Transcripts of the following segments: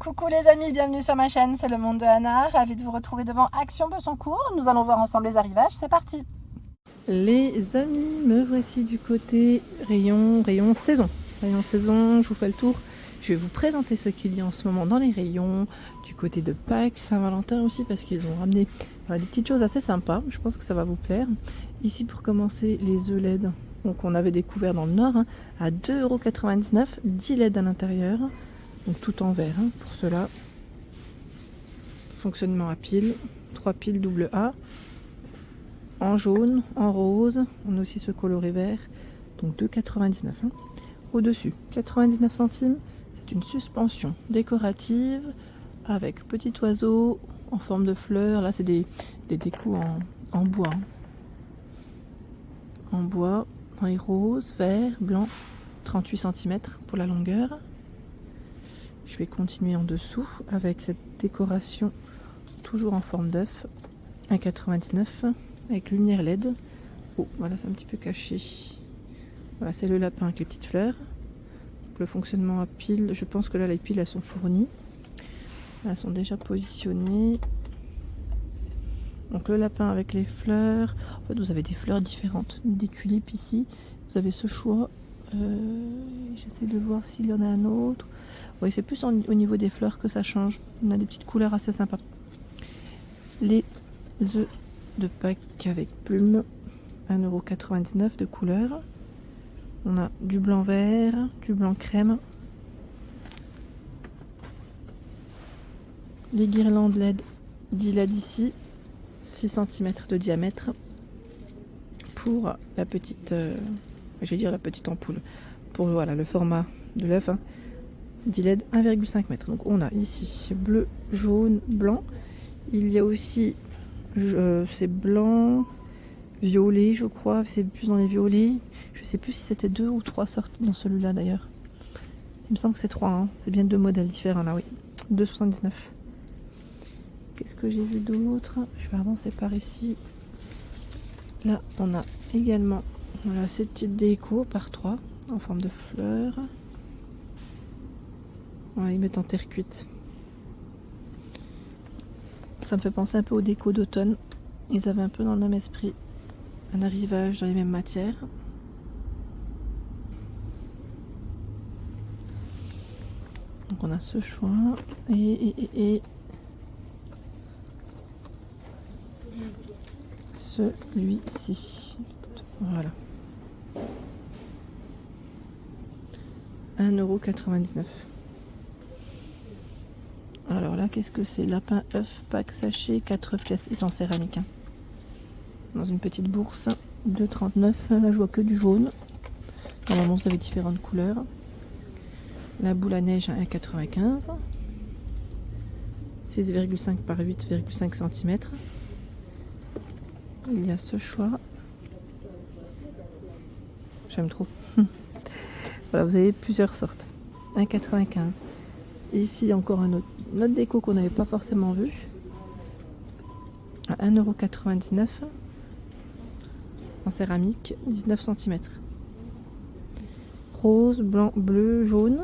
Coucou les amis, bienvenue sur ma chaîne, c'est le monde de Anna, ravie de vous retrouver devant Action Besancourt. Nous allons voir ensemble les arrivages, c'est parti. Les amis, me voici du côté rayon saison. Rayon saison, je vous fais le tour. Je vais vous présenter ce qu'il y a en ce moment dans les rayons, du côté de Pâques, Saint-Valentin aussi, parce qu'ils ont ramené des petites choses assez sympas. Je pense que ça va vous plaire. Ici, pour commencer, les œufs LED, donc on avait découvert dans le Nord, à 2,99 €, 10 LED à l'intérieur. Donc tout en vert pour cela. Fonctionnement à pile, 3 piles double A. En jaune, en rose, on a aussi ce coloré vert. Donc 2,99 €. Au-dessus, 99 centimes. C'est une suspension décorative avec petit oiseau en forme de fleurs. Là, c'est des décos en bois. En bois, dans les roses, vert, blanc, 38 cm pour la longueur. Je vais continuer en dessous avec cette décoration toujours en forme d'œuf, 1,99 € avec lumière LED. Oh, voilà, c'est un petit peu caché. Voilà, c'est le lapin avec les petites fleurs. Donc, le fonctionnement à pile, je pense que là les piles elles sont fournies. Elles sont déjà positionnées. Donc le lapin avec les fleurs. En fait, vous avez des fleurs différentes, des tulipes ici. Vous avez ce choix. J'essaie de voir s'il y en a un autre. Oui, c'est plus au niveau des fleurs que ça change. On a des petites couleurs assez sympas. Les œufs de Pâques avec plumes, 1,99 € de couleur. On a du blanc vert, du blanc crème. Les guirlandes LED, 10 LED ici, 6 cm de diamètre. Pour la petite, je vais dire la petite ampoule. Pour voilà, le format de l'œuf. 10 LED 1,5 m. Donc on a ici bleu, jaune, blanc. Il y a aussi c'est blanc, violet, je crois. C'est plus dans les violets. Je sais plus si c'était 2 ou 3 sortes dans celui-là d'ailleurs. Il me semble que c'est 3. C'est bien 2 modèles différents là, oui. 2,79 €. Qu'est-ce que j'ai vu d'autre? Je vais avancer par ici. Là, on a également voilà, ces petites décos par 3 en forme de fleurs. Voilà, ils mettent en terre cuite. Ça me fait penser un peu aux décos d'automne. Ils avaient un peu dans le même esprit. Un arrivage dans les mêmes matières. Donc on a ce choix. Et celui-ci. Voilà. 1,99 €. Alors là, qu'est-ce que c'est? Lapin, œuf, Pâques, sachet, 4 pièces. Ils sont en céramique. Dans une petite bourse, 2,39 €. Là, je vois que du jaune. Normalement, vous avez différentes couleurs. La boule à neige, 1,95 €. 6,5 par 8,5 cm. Il y a ce choix. J'aime trop. Voilà, vous avez plusieurs sortes. 1,95 €. Ici, encore une autre déco qu'on n'avait pas forcément vu. À 1,99 € en céramique, 19 cm. Rose, blanc, bleu, jaune.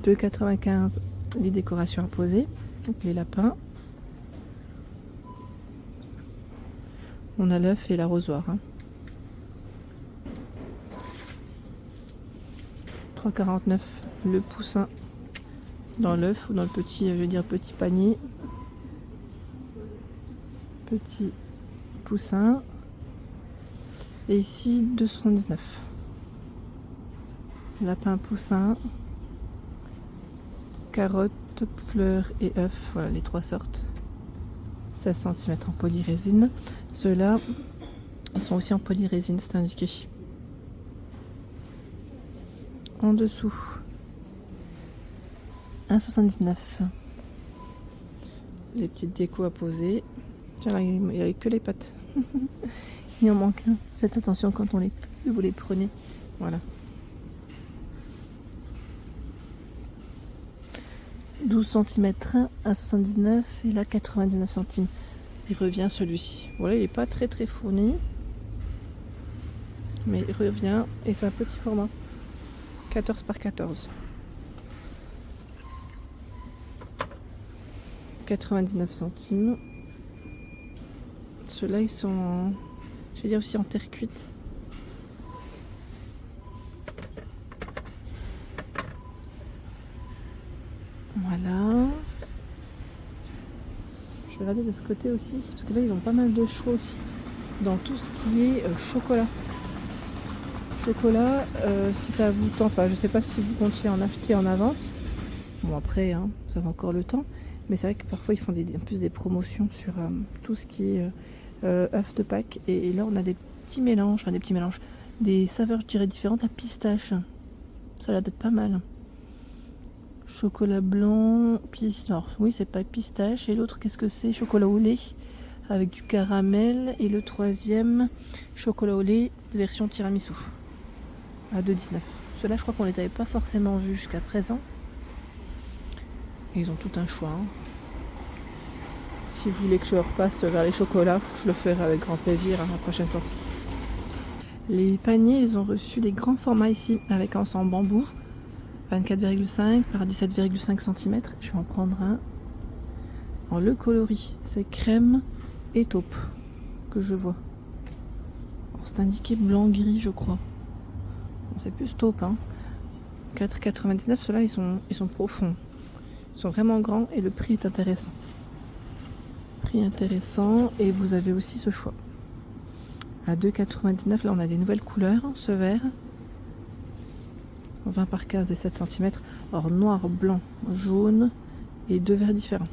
« 2,95 € les décorations à poser. Donc les lapins. On a l'œuf et l'arrosoir. 3,49 € le poussin dans l'œuf ou dans le petit, je veux dire petit panier. Petit poussin. Et ici 2,79 €. Lapin, poussin, carottes, fleurs et œufs. Voilà les 3 sortes. 16 cm en polyrésine. Ceux-là, ils sont aussi en polyrésine, c'est indiqué. En dessous, 1,79 €. Les petites décos à poser. Tiens là, il n'y avait que les pattes. Il en manque un. Faites attention quand vous les prenez. Voilà. 12 cm, 1,79 € et là 99 centimes. Il revient celui-ci. Voilà, il n'est pas très fourni. mais il revient et c'est un petit format. 14 par 14. 99 centimes. Ceux-là, ils sont en, je vais dire aussi en terre cuite. Voilà. Je vais regarder de ce côté aussi, parce que là, ils ont pas mal de choix aussi. Dans tout ce qui est chocolat. Chocolat, si ça vous tente, enfin, je sais pas si vous comptiez en acheter en avance. Bon, après, hein, ça va encore le temps. Mais c'est vrai que parfois, ils font en plus des promotions sur tout ce qui est œufs de Pâques. Et là, on a des petits mélanges, des saveurs, je dirais, différentes à pistache. Ça a l'air d'être pas mal. Chocolat blanc, alors oui, c'est pas pistache. Et l'autre, qu'est-ce que c'est? Chocolat au lait avec du caramel. Et le troisième, chocolat au lait version tiramisu à 2,19. Ceux-là, je crois qu'on les avait pas forcément vus jusqu'à présent. Et ils ont tout un choix. Hein. Si vous voulez que je repasse vers les chocolats, je le ferai avec grand plaisir la prochaine fois. Les paniers, ils ont reçu des grands formats ici avec anse en bambou. 24,5 par 17,5 cm. Je vais en prendre un en le coloris. C'est crème et taupe que je vois. C'est indiqué blanc-gris, je crois. Bon, c'est plus taupe. Hein. 4,99. Ceux-là, ils sont profonds. Ils sont vraiment grands et le prix est intéressant. Prix intéressant et vous avez aussi ce choix. À 2,99, là on a des nouvelles couleurs. Ce vert. 20 par 15 et 7 cm. Or noir, blanc, jaune et deux verts différents.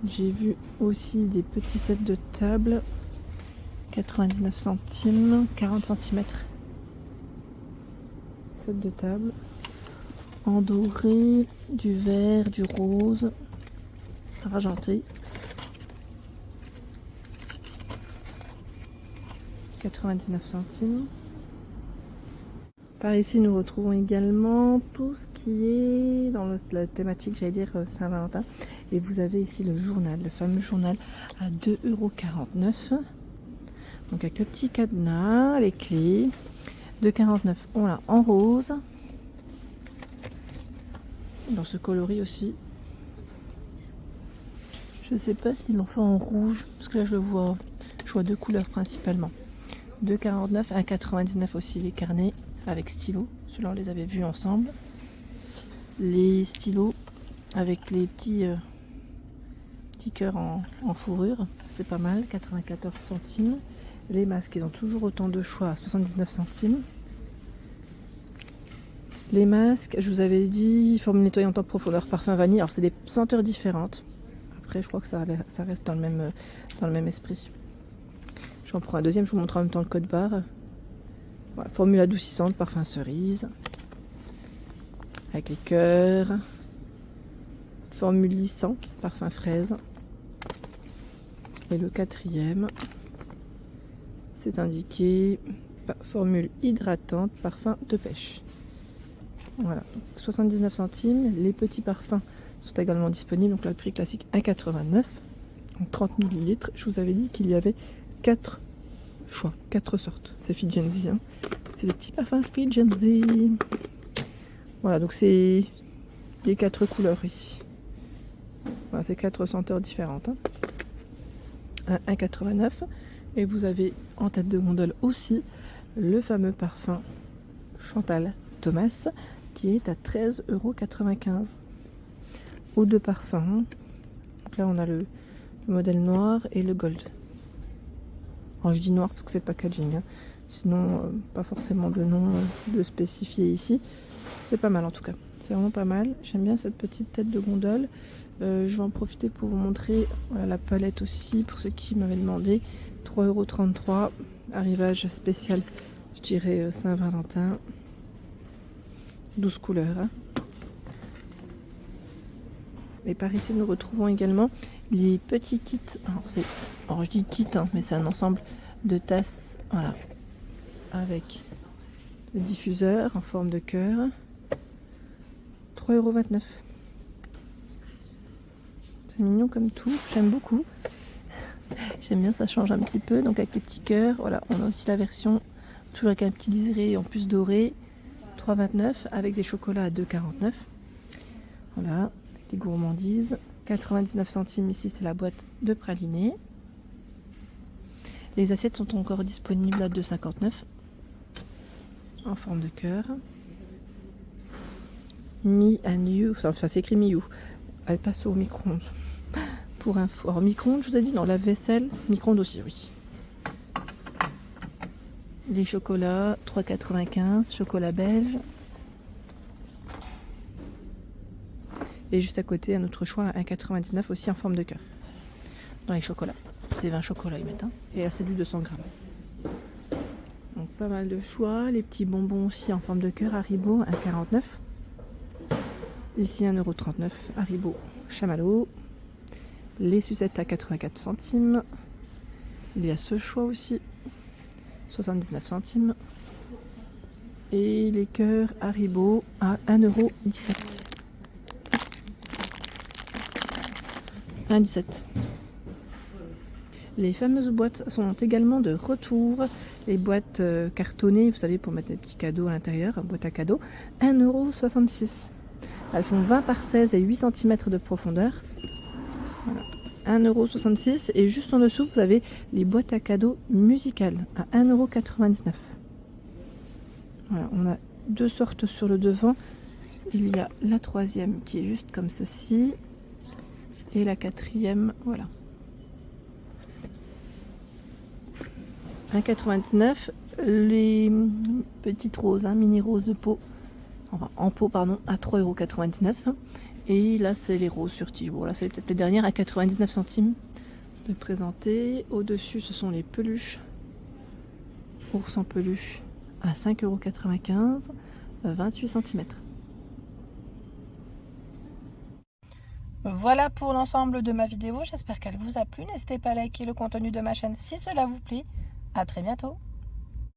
J'ai vu aussi des petits sets de table. 99 centimes, 40 cm. Set de table. En doré, du vert, du rose, argenté. 99 centimes. Par ici, nous retrouvons également tout ce qui est dans la thématique, j'allais dire Saint-Valentin. Et vous avez ici le journal, le fameux journal à 2,49 €. Donc avec le petit cadenas, les clés. 2,49 €, on l'a en rose. Dans ce coloris aussi. Je ne sais pas s'ils l'ont fait en rouge, parce que là je vois deux couleurs principalement. 2,49 €, 1,99 € aussi les carnets avec stylo. Ceux-là on les avait vus ensemble. Les stylos avec les petits cœurs en fourrure, c'est pas mal, 94 centimes. Les masques, ils ont toujours autant de choix à 79 centimes. Les masques, je vous avais dit, formule nettoyante en profondeur, parfum vanille. Alors c'est des senteurs différentes. Après je crois que ça reste dans le même esprit. J'en prends un deuxième, je vous montre en même temps le code barre. Voilà, formule adoucissante, parfum cerise. Avec les cœurs. Formule lissant, parfum fraise. Et le quatrième, c'est indiqué formule hydratante, parfum de pêche. Voilà, donc 79 centimes. Les petits parfums sont également disponibles. Donc là, le prix classique 1,89 €. Donc 30 ml. Je vous avais dit qu'il y avait 4 choix, 4 sortes. C'est Fijenzi. Hein. C'est les petits parfums Fijenzi. Voilà, donc c'est les 4 couleurs ici. Voilà, c'est 4 senteurs différentes. Hein. 1,89 €. Et vous avez en tête de gondole aussi le fameux parfum Chantal Thomas qui est à 13,95 €. Eau de parfum. Donc là on a le modèle noir et le gold. Alors je dis noir parce que c'est le packaging. Hein. Sinon pas forcément de nom de spécifié ici. C'est pas mal en tout cas. C'est vraiment pas mal. J'aime bien cette petite tête de gondole. Je vais en profiter pour vous montrer voilà, la palette aussi pour ceux qui m'avaient demandé. 3,33 €. Arrivage spécial, je dirais Saint-Valentin. 12 couleurs. Hein. Et par ici, nous retrouvons également les petits kits. Alors je dis kit, hein, mais c'est un ensemble de tasses. Voilà. Avec le diffuseur en forme de cœur. 3,29 €. C'est mignon comme tout. J'aime beaucoup. J'aime bien, ça change un petit peu. Donc avec les petits cœurs, voilà, on a aussi la version toujours avec un petit liseré en plus doré, 3,29 avec des chocolats à 2,49. Voilà, les gourmandises, 99 centimes ici, c'est la boîte de praliné. Les assiettes sont encore disponibles à 2,59 en forme de cœur. Me and you, enfin c'est écrit Miu. Elle passe au micro-ondes. Pour info. Alors micro-ondes, je vous ai dit, non, la vaisselle, micro-ondes aussi, oui. Les chocolats, 3,95, chocolat belge. Et juste à côté, un autre choix, 1,99 aussi en forme de cœur. Dans les chocolats. C'est 20 chocolats ils mettent, hein. Et là c'est du 200 grammes. Donc pas mal de choix. Les petits bonbons aussi en forme de cœur, Haribo, 1,49. Ici 1,39 €, Haribo Chamallow. Les sucettes à 84 centimes. Il y a ce choix aussi, 79 centimes. Et les cœurs Haribo à 1,17 €. 1,17 €. Les fameuses boîtes sont également de retour. Les boîtes cartonnées, vous savez, pour mettre des petits cadeaux à l'intérieur, boîte à cadeaux, 1,66 €. Elles font 20 par 16 et 8 cm de profondeur. Voilà. 1,66 € et juste en dessous vous avez les boîtes à cadeaux musicales à 1,99 €. Voilà, on a deux sortes sur le devant. Il y a la troisième qui est juste comme ceci et la quatrième, voilà. 1,99 €. Les petites roses, hein, mini roses de pot, enfin en pot pardon, à 3,99 €. Et là c'est les roses sur tige. Bon là c'est peut-être les dernières à 99 centimes de présenter. Au-dessus ce sont les peluches. Ours en peluche à 5,95 €, 28 cm. Voilà pour l'ensemble de ma vidéo. J'espère qu'elle vous a plu. N'hésitez pas à liker le contenu de ma chaîne si cela vous plaît. À très bientôt.